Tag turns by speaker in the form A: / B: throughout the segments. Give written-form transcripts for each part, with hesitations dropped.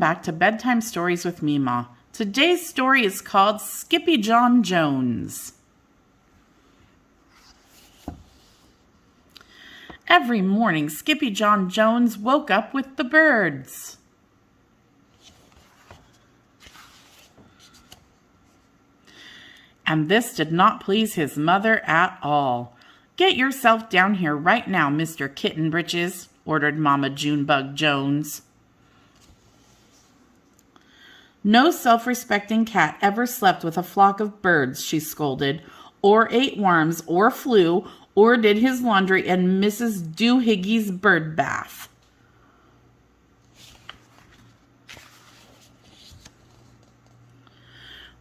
A: back to Bedtime Stories with Mima. Today's story is called Skippyjon Jones. Every morning, Skippyjon Jones woke up with the birds. And this did not please his mother at all. "Get yourself down here right now, Mr. Kitten Britches," ordered Mama Junebug Jones. "No self-respecting cat ever slept with a flock of birds," she scolded, "or ate worms, or flew, or did his laundry in Mrs. Doohiggy's bird bath."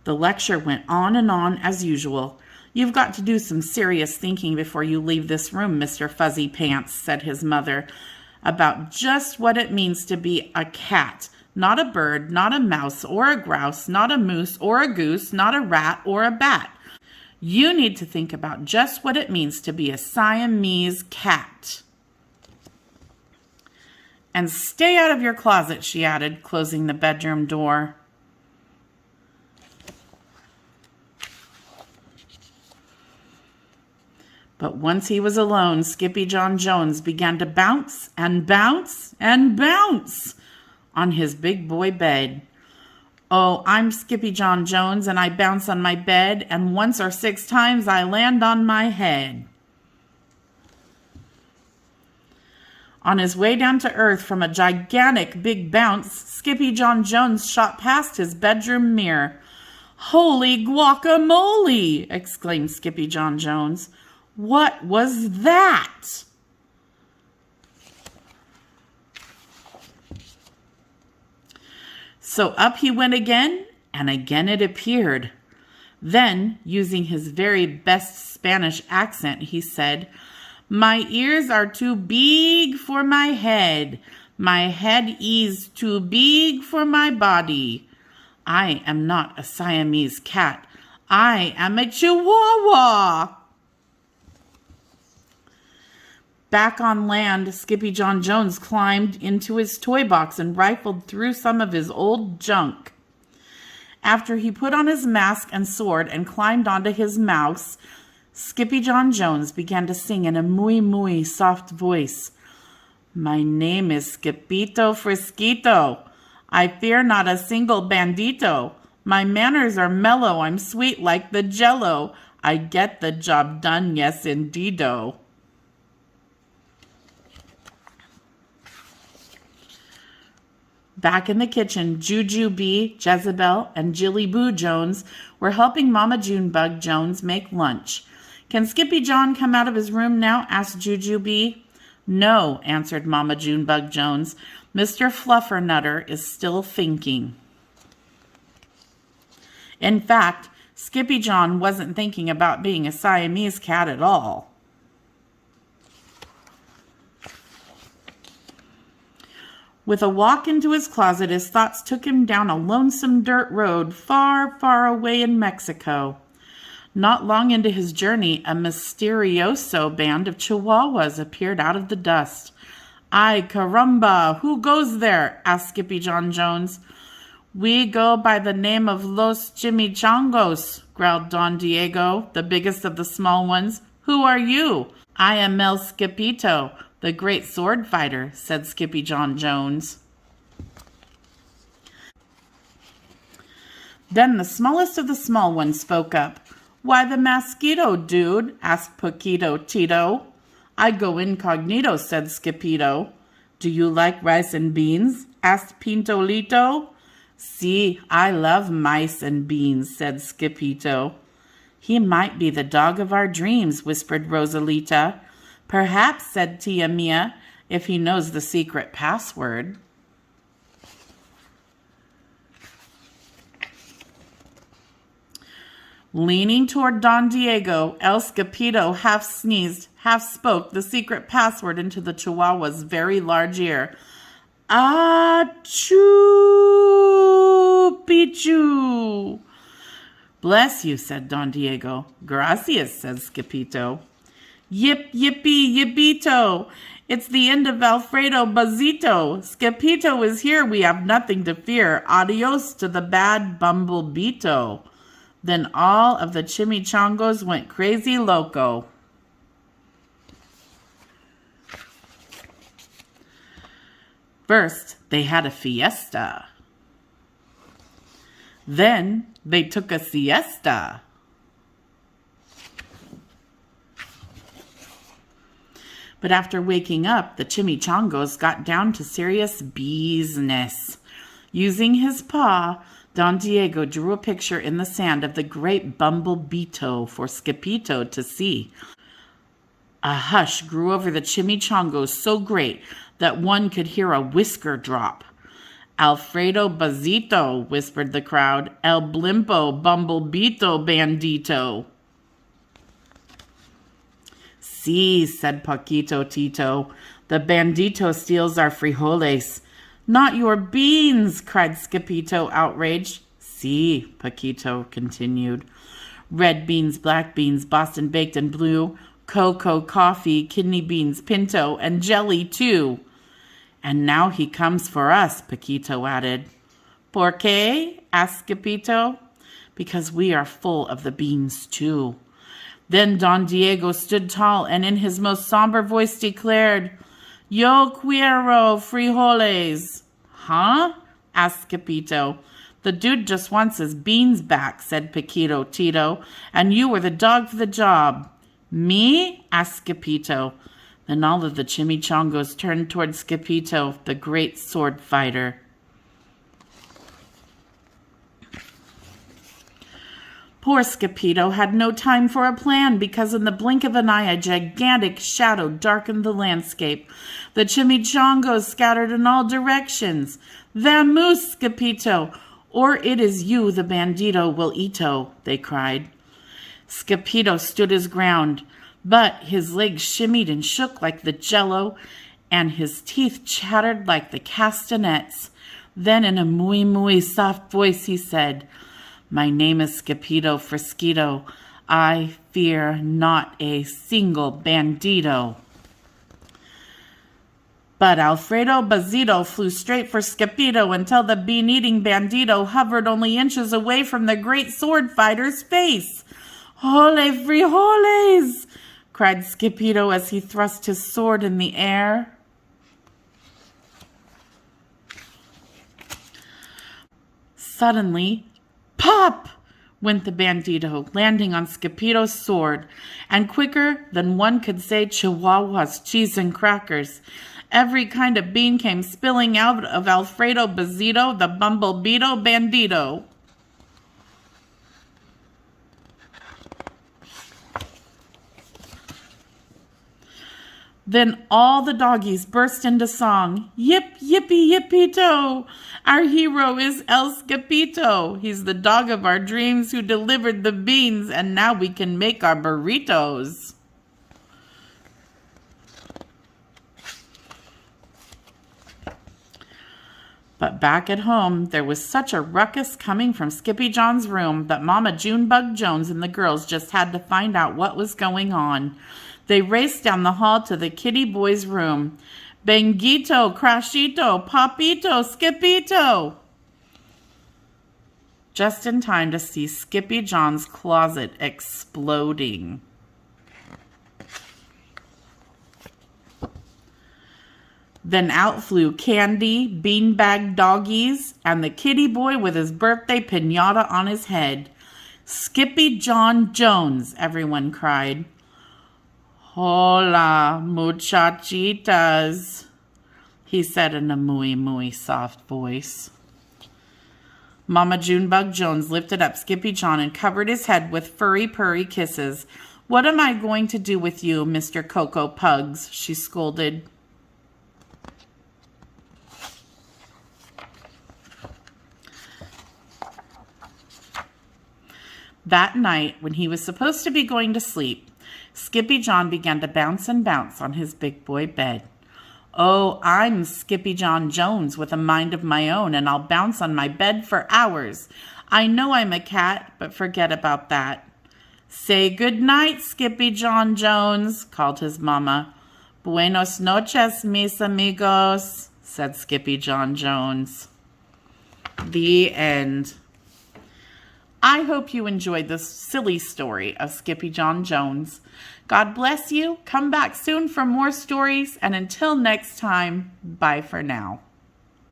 A: The lecture went on and on as usual. "You've got to do some serious thinking before you leave this room, Mr. Fuzzy Pants," said his mother, "about just what it means to be a cat. Not a bird, not a mouse or a grouse, not a moose or a goose, not a rat or a bat. You need to think about just what it means to be a Siamese cat. And stay out of your closet," she added, closing the bedroom door. But once he was alone, Skippyjon Jones began to bounce and bounce and bounce on his big boy bed. "Oh, I'm Skippyjon Jones, and I bounce on my bed, and once or 6 times I land on my head." On his way down to earth from a gigantic big bounce, Skippyjon Jones shot past his bedroom mirror. "Holy guacamole!" exclaimed Skippyjon Jones. "What was that?" So up he went again, and again it appeared. Then, using his very best Spanish accent, he said, "My ears are too big for my head. My head is too big for my body. I am not a Siamese cat. I am a Chihuahua." Back on land, Skippyjon Jones climbed into his toy box and rifled through some of his old junk. After he put on his mask and sword and climbed onto his mouse, Skippyjon Jones began to sing in a muy soft voice. "My name is Skippito Frisquito. I fear not a single bandito. My manners are mellow, I'm sweet like the jello. I get the job done, yes indeedo." Back in the kitchen, Juju Bee, Jezebel, and Jilly Boo Jones were helping Mama Junebug Jones make lunch. "Can Skippyjon come out of his room now?" asked Juju Bee. "No," answered Mama Junebug Jones. "Mr. Fluffernutter is still thinking." In fact, Skippyjon wasn't thinking about being a Siamese cat at all. With a walk into his closet, his thoughts took him down a lonesome dirt road far, far away in Mexico. Not long into his journey, a mysterioso band of Chihuahuas appeared out of the dust. "Ay, caramba, who goes there?" asked Skippyjon Jones. "We go by the name of Los Chimichangos," growled Don Diego, the biggest of the small ones. "Who are you?" "I am El Skippito, the great sword fighter," said Skippyjon Jones. Then the smallest of the small ones spoke up. "Why the mosquito, dude?" asked Poquito Tito. "I go incognito," said Skippito. "Do you like rice and beans?" asked Pintolito. "See, I love mice and beans," said Skippito. "He might be the dog of our dreams," whispered Rosalita. "Perhaps," said Tia Mia, "if he knows the secret password." Leaning toward Don Diego, El Skippito half sneezed, half spoke the secret password into the Chihuahua's very large ear. "Achoo, Pichu." "Bless you," said Don Diego. "Gracias," said Skippito. Yip, yippee, yippito! It's the end of Alfredo Bazito. Skippyjo is here. We have nothing to fear. Adios to the bad bumblebeeto. Then all of the chimichangos went crazy loco. First, they had a fiesta. Then they took a siesta. But after waking up, the chimichangos got down to serious business. Using his paw, Don Diego drew a picture in the sand of the great bumblebeeto for Skippyjo to see. A hush grew over the chimichangos so great that one could hear a whisker drop. Alfredo Bazito, whispered the crowd. El blimpo bumblebeeto bandito. Sí, said Paquito Tito. The bandito steals our frijoles. Not your beans, cried Skippyjo, outraged. Sí, Paquito continued. Red beans, black beans, Boston baked and blue, cocoa, coffee, kidney beans, pinto, and jelly too. And now he comes for us, Paquito added. ¿Por qué? asked Skippyjo. Because we are full of the beans too. Then Don Diego stood tall and in his most somber voice declared, Yo quiero frijoles. Huh? asked Skippyjo. The dude just wants his beans back, said Paquito Tito, and you were the dog for the job. Me? asked Skippyjo. Then all of the chimichangos turned toward Skippyjo, the great sword fighter. Poor Skippyjo had no time for a plan because in the blink of an eye a gigantic shadow darkened the landscape. The chimichangos scattered in all directions. Vamoose, Skippyjo, or it is you the bandito will eato, they cried. Skippyjo stood his ground, but his legs shimmied and shook like the jello, and his teeth chattered like the castanets. Then in a muy soft voice he said, My name is Skippyjo Frisquito. I fear not a single bandito. But Alfredo Bazito flew straight for Skippyjo until the bean-eating bandito hovered only inches away from the great sword fighter's face. Ole frijoles! cried Skippyjo as he thrust his sword in the air. Suddenly, pop! went the bandito, landing on Skippyjo's sword, and quicker than one could say Chihuahua's cheese and crackers, every kind of bean came spilling out of Alfredo Bazito, the bumblebeeto bandito. Then all the doggies burst into song. Yip, yippee, yippee-to! Our hero is El Skippyjo. He's the dog of our dreams who delivered the beans, and now we can make our burritos. But back at home, there was such a ruckus coming from Skippyjon's room that Mama Junebug Jones and the girls just had to find out what was going on. They raced down the hall to the kitty boy's room. Benguito, Crashito, Papito, Skippyjo! Just in time to see Skippyjon's closet exploding. Then out flew Candy, beanbag doggies, and the kitty boy with his birthday piñata on his head. Skippyjon Jones, everyone cried. Hola, muchachitas, he said in a muy soft voice. Mama Junebug Jones lifted up Skippyjon and covered his head with furry purry kisses. What am I going to do with you, Mr. Cocoa Pugs? She scolded. That night, when he was supposed to be going to sleep, Skippyjon began to bounce and bounce on his big boy bed. Oh, I'm Skippyjon Jones with a mind of my own, and I'll bounce on my bed for hours. I know I'm a cat, but forget about that. Say good night, Skippyjon Jones, called his mama. Buenos noches, mis amigos, said Skippyjon Jones. The end. I hope you enjoyed this silly story of Skippyjon Jones. God bless you. Come back soon for more stories, and until next time, bye for now.